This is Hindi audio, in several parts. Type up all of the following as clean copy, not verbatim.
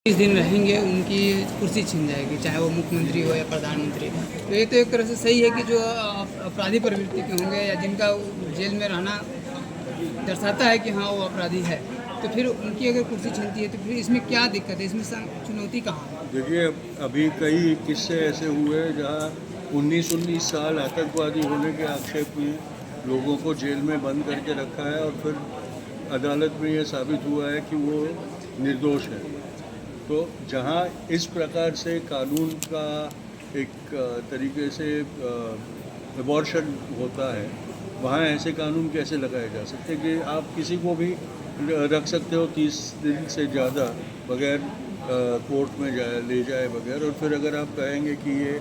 जिस दिन रहेंगे उनकी कुर्सी छीन जाएगी, चाहे वो मुख्यमंत्री हो या प्रधानमंत्री। तो ये तो एक तरह से सही है कि जो अपराधी प्रवृत्ति के होंगे या जिनका जेल में रहना दर्शाता है कि हाँ वो अपराधी है, तो फिर उनकी अगर कुर्सी छीनती है तो फिर इसमें क्या दिक्कत है, इसमें चुनौती कहाँ है? देखिए, अभी कई किस्से ऐसे हुए हैं जहाँ 19 साल आतंकवादी होने के आक्षेप में लोगों को जेल में बंद करके रखा है और फिर अदालत में ये साबित हुआ है कि वो निर्दोष है। तो जहाँ इस प्रकार से कानून का एक तरीके से एबॉर्शन होता है, वहाँ ऐसे कानून कैसे लगाए जा सकते कि आप किसी को भी रख सकते हो 30 दिन से ज़्यादा बगैर कोर्ट में ले जाए बगैर, और फिर अगर आप कहेंगे कि ये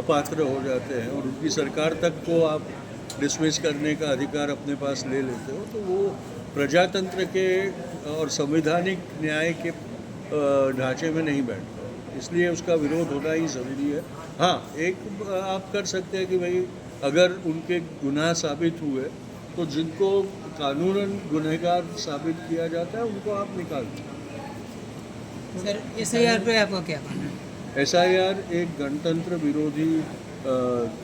अपात्र हो जाते हैं और उनकी सरकार तक को आप डिसमिस करने का अधिकार अपने पास ले लेते हो, तो वो प्रजातंत्र के और संवैधानिक न्याय के ढांचे में नहीं बैठता। इसलिए उसका विरोध होना ही ज़रूरी है। हाँ, एक आप कर सकते हैं कि भाई अगर उनके गुनाह साबित हुए तो जिनको कानूनन गुनहगार साबित किया जाता है उनको आप निकाल दें। सर SIR पे आपका क्या कहना है? SIR एक गणतंत्र विरोधी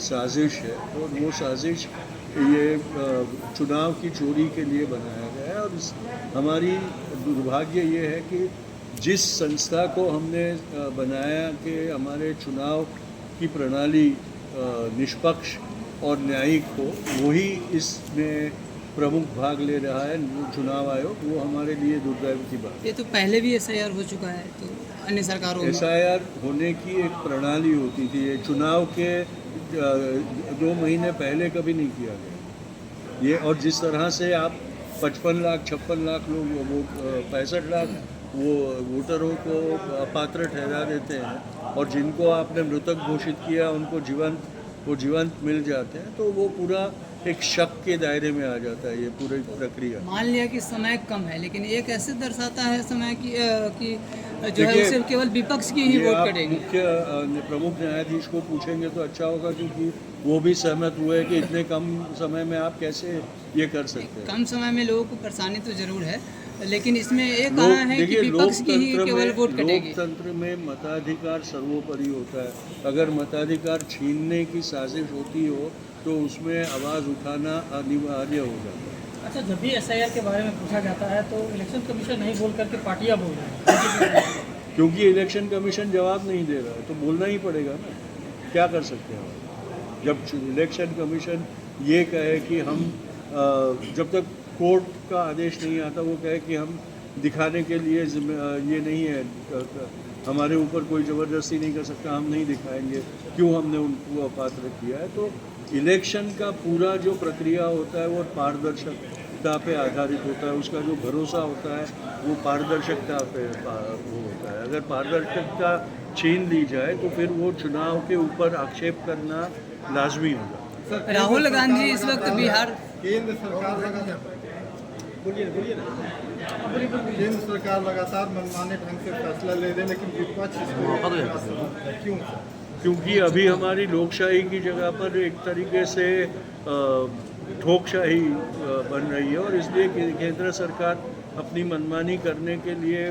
साजिश है और वो साजिश ये चुनाव की चोरी के लिए बनाया गया है। और हमारी दुर्भाग्य ये है कि जिस संस्था को हमने बनाया कि हमारे चुनाव की प्रणाली निष्पक्ष और न्यायिक हो, वही इसमें प्रमुख भाग ले रहा है चुनाव आयोग। वो हमारे लिए दुर्दैव की बात है। ये तो पहले भी SIR हो चुका है, तो अन्य सरकारों में SIR होने की एक प्रणाली होती थी। ये चुनाव के 2 महीने पहले कभी नहीं किया गया ये। और जिस तरह से आप 55 लाख 56 लाख लोग 65 लाख वो वोटरों को अपात्र ठहरा देते हैं और जिनको आपने मृतक घोषित किया उनको जीवंत मिल जाते हैं, तो वो पूरा एक शक के दायरे में आ जाता है ये पूरी प्रक्रिया। मान लिया कि समय कम है, लेकिन ये कैसे दर्शाता है समय की कि जो है उसे केवल विपक्ष की ही वोट करेगी? मुख्य प्रमुख न्यायाधीश को पूछेंगे तो अच्छा होगा, क्योंकि वो भी सहमत हुए कि इतने कम समय में आप कैसे ये कर सकते हैं। कम समय में लोगों को परेशानी तो जरूर है, लेकिन इसमें एक कहा है कि विपक्ष की ही केवल वोट कटेगी। लोकतंत्र में मताधिकार सर्वोपरि होता है। अगर मताधिकार छीनने की साजिश होती हो तो उसमें आवाज़ उठाना अनिवार्य हो जाता है। अच्छा, जब भी SIR के बारे में पूछा जाता है तो इलेक्शन कमीशन नहीं बोल करके पार्टियां बोल रही हैं। क्योंकि इलेक्शन कमीशन जवाब नहीं दे रहा है तो बोलना ही पड़ेगा ना, क्या कर सकते हैं हम। जब इलेक्शन कमीशन ये कहे कि हम जब तक कोर्ट का आदेश नहीं आता वो कहे कि हम दिखाने के लिए ये नहीं है, हमारे ऊपर कोई ज़बरदस्ती नहीं कर सकता, हम नहीं दिखाएंगे क्यों हमने उनको अपात्र किया है। तो इलेक्शन का पूरा जो प्रक्रिया होता है वो पारदर्शकता पे आधारित होता है। उसका जो भरोसा होता है वो पारदर्शकता पे वो होता है। अगर पारदर्शकता छीन ली जाए तो फिर वो चुनाव के ऊपर आक्षेप करना लाजमी होगा। राहुल गांधी इस वक्त बिहार केंद्र सरकार लगातार मनमाने ढंग से फैसला ले रहे, लेकिन विपक्ष क्यों? क्योंकि अभी हमारी लोकशाही की जगह पर एक तरीके से ठोकशाही बन रही है और इसलिए केंद्र सरकार अपनी मनमानी करने के लिए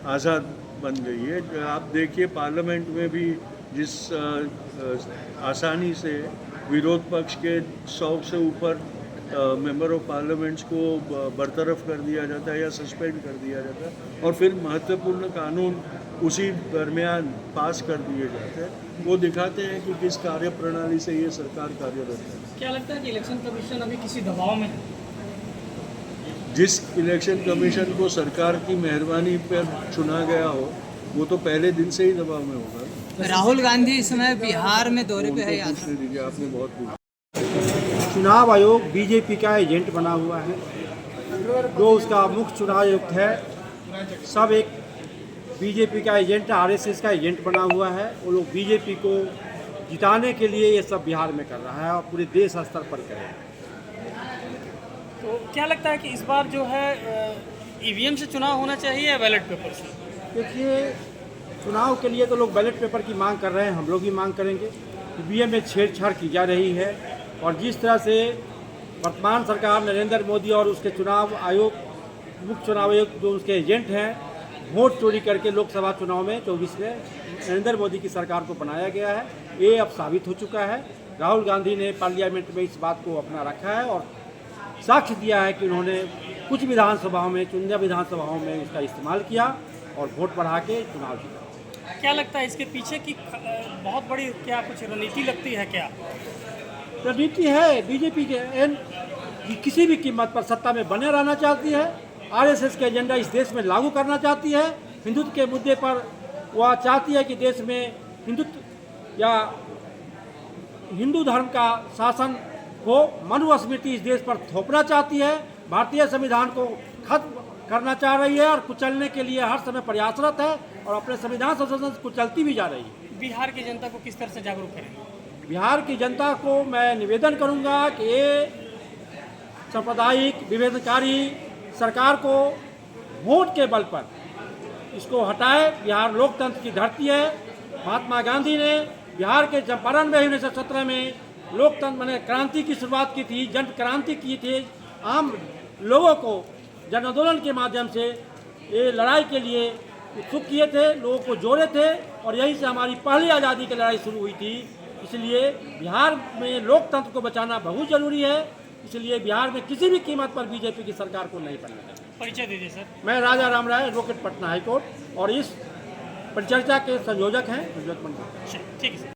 आज़ाद बन गई है। आप देखिए पार्लियामेंट में भी जिस आसानी से विरोध पक्ष के 100 से ऊपर मेंबर ऑफ पार्लियामेंट्स को बरतरफ कर दिया जाता है या सस्पेंड कर दिया जाता है और फिर महत्वपूर्ण कानून उसी दरमियान पास कर दिए जाते हैं। वो दिखाते हैं कि किस कार्य प्रणाली से ये सरकार कार्यरत है। क्या लगता है कि इलेक्शन कमीशन अभी किसी दबाव में है? जिस इलेक्शन कमीशन को सरकार की मेहरबानी पर चुना गया हो वो तो पहले दिन से ही दबाव में होगा। राहुल गांधी इस समय बिहार में दौरे पे है। पूछने दीजिए, आपने बहुत पूछा। चुनाव आयोग बीजेपी का एजेंट बना हुआ है, जो उसका मुख्य चुनाव आयुक्त है, सब एक बीजेपी का एजेंट, RSS का एजेंट बना हुआ है। वो लोग बीजेपी को जिताने के लिए ये सब बिहार में कर रहा है और पूरे देश स्तर पर करें। तो क्या लगता है कि इस बार जो है EVM से चुनाव होना चाहिए या बैलेट पेपर से? देखिए, चुनाव के लिए तो लोग बैलेट पेपर की मांग कर रहे हैं, हम लोग भी मांग करेंगे। EVM में छेड़छाड़ की जा रही है और जिस तरह से वर्तमान सरकार नरेंद्र मोदी और उसके चुनाव आयोग, मुख्य चुनाव आयोग जो उसके एजेंट हैं, वोट चोरी करके लोकसभा चुनाव में 24 में नरेंद्र मोदी की सरकार को बनाया गया है। ये अब साबित हो चुका है। राहुल गांधी ने पार्लियामेंट में इस बात को अपना रखा है और साक्ष्य दिया है कि उन्होंने कुछ विधानसभाओं में, चुनिंदा विधानसभाओं में इसका इस्तेमाल किया और वोट बढ़ा के चुनाव जीता। क्या लगता है इसके पीछे की बहुत बड़ी क्या कुछ रणनीति लगती है क्या? रणनीति है बीजेपी की किसी भी कीमत पर सत्ता में बने रहना चाहती है। आरएसएस के एजेंडा इस देश में लागू करना चाहती है। हिंदुत्व के मुद्दे पर वह चाहती है कि देश में हिंदुत्व या हिंदू धर्म का शासन को मनुस्मृति इस देश पर थोपना चाहती है। भारतीय संविधान को खत्म करना चाह रही है और कुचलने के लिए हर समय प्रयासरत है और अपने संविधान संशोधन से कुचलती भी जा रही है। बिहार की जनता को किस तरह से जागरूक करेंगे? बिहार की जनता को मैं निवेदन करूंगा कि ये सांप्रदायिक विभेदकारी सरकार को वोट के बल पर इसको हटाए। बिहार लोकतंत्र की धरती है। महात्मा गांधी ने बिहार के चंपारण में 1917 में लोकतंत्र मैंने क्रांति की शुरुआत की थी, जन क्रांति की थी। आम लोगों को जन आंदोलन के माध्यम से ये लड़ाई के लिए उत्सुक किए थे, लोगों को जोड़े थे और यहीं से हमारी पहली आज़ादी की लड़ाई शुरू हुई थी। इसलिए बिहार में लोकतंत्र को बचाना बहुत जरूरी है। इसलिए बिहार में किसी भी कीमत पर बीजेपी की सरकार को नहीं बनना चाहिए। परिचय दीजिए सर। मैं राजा राम राय, एडवोकेट, पटना हाईकोर्ट, और इस परिचर्चा के संयोजक हैं। ठीक है सर।